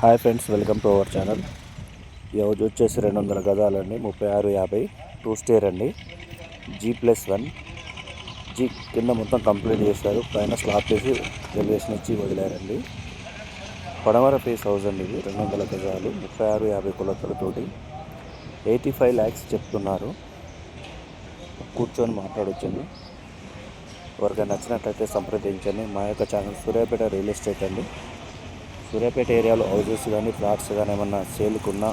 Hi friends, welcome to our channel. ఈ house వచ్చేసి 200 గజాలండి, 3650 2 stair అండి. G+1 జీ కింద మొత్తం కంప్లీట్ చేశారు. పైన స్లాబ్ చేసి ఎలివేషన్ ఇచ్చి వదిలేరండి. పడమర ఫేస్ హౌస్ అండి. ఇది 200 గజాలు 3650 కొలతలతోటి 85 lakhs చెప్తున్నారు. కూర్చొని మాట్లాడొచ్చండి. ఎవరికైనా నచ్చినట్లయితే సంప్రదించండి. మా యొక్క ఛానల్ సూర్యాపేట రియల్ ఎస్టేట్ అండి. సూర్యాపేట ఏరియాలో హౌజెస్ కానీ ఫ్లాట్స్ కానీ ఏమన్నా సేల్కున్న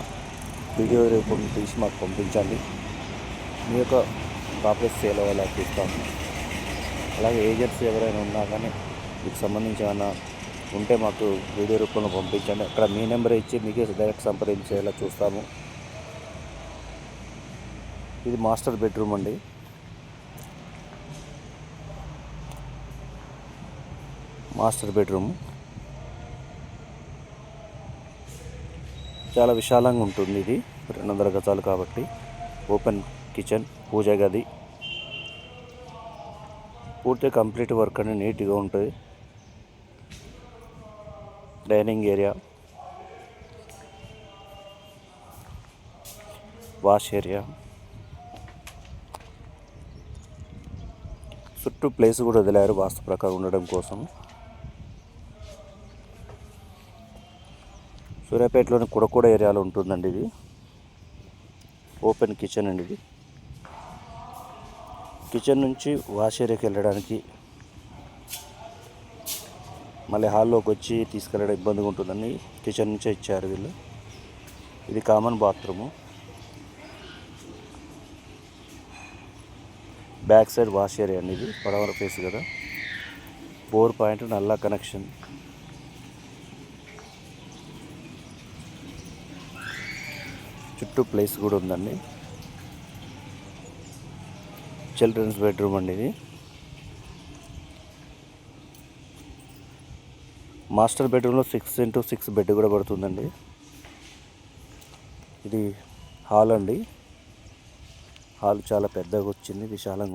వీడియో రూపంలో తీసి మాకు పంపించండి. మీ యొక్క ప్రాపర్టీ సేల్ అవ్వాలా చూస్తాము. అలాగే ఏజెంట్స్ ఎవరైనా ఉన్నా కానీ మీకు సంబంధించి ఏమైనా ఉంటే మాకు వీడియో రూపంలో పంపించండి. అక్కడ మీ నెంబర్ ఇచ్చి మీకే డైరెక్ట్ సంప్రదించేలా చూస్తాము. ఇది మాస్టర్ బెడ్రూమ్ అండి. మాస్టర్ బెడ్రూమ్ చాలా విశాలంగా ఉంటుంది. ఇది 200 గజాలు కాబట్టి ఓపెన్ కిచెన్, పూజ గది పూర్తి కంప్లీట్ వర్క్ అని నీట్గా ఉంటుంది. డైనింగ్ ఏరియా, వాష్ ఏరియా, చుట్టూ ప్లేస్ కూడా వదిలారు వాస్తు ప్రకారం ఉండడం కోసం. సూర్యాపేటలోని కుడకూడ ఏరియాలో ఉంటుందండి. ఇది ఓపెన్ కిచెన్ అండి. ఇది కిచెన్ నుంచి వాష్ ఏరియాకి వెళ్ళడానికి, మళ్ళీ హాల్లోకి వచ్చి తీసుకెళ్ళడం ఇబ్బందిగా ఉంటుందని కిచెన్ నుంచే ఇచ్చారు వీళ్ళు. ఇది common bathroom. Back side wash area అండి. ఇది పడమర ఫేస్ కదా. బోర్ పాయింట్, నల్లా కనెక్షన్. చుట్టూ ప్లేస్ కూడా ఉందండి. చిల్డ్రన్స్ బెడ్రూమ్ అండి. ఇది మాస్టర్ బెడ్రూమ్లో 6x6 బెడ్ కూడా పడుతుందండి. ఇది హాల్ అండి. హాల్ చాలా పెద్దగా వచ్చింది, విశాలంగా.